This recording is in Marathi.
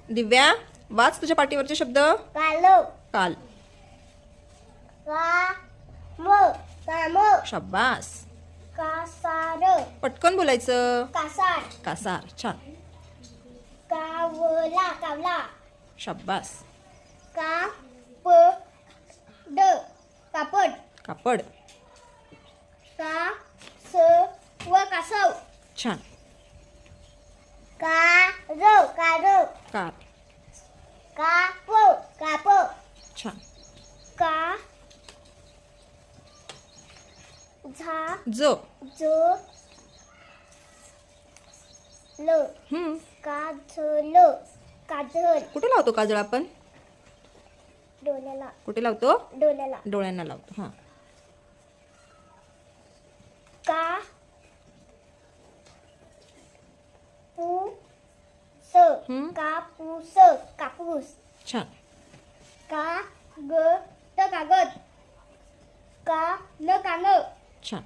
दिव्या वाच तुझ्या पाठीवरचे शब्द. कालो काल. काम काम शाबास. कासार पटकन बोलायचं. कासार कासार. छान. कावला कावला शाबास. कापड कापड कापड. कासव कासव छान. कारव कारव कार. काप काप छान. का झा जो. जो ल काजल काजल कुठे लावतो काजळ आपण. डोळ्याला कुठे लावतो. डोळ्याला डोळ्यांना लावतो. हां. का पू स कापूस कापूस छान. कागद कागद कान कान छान.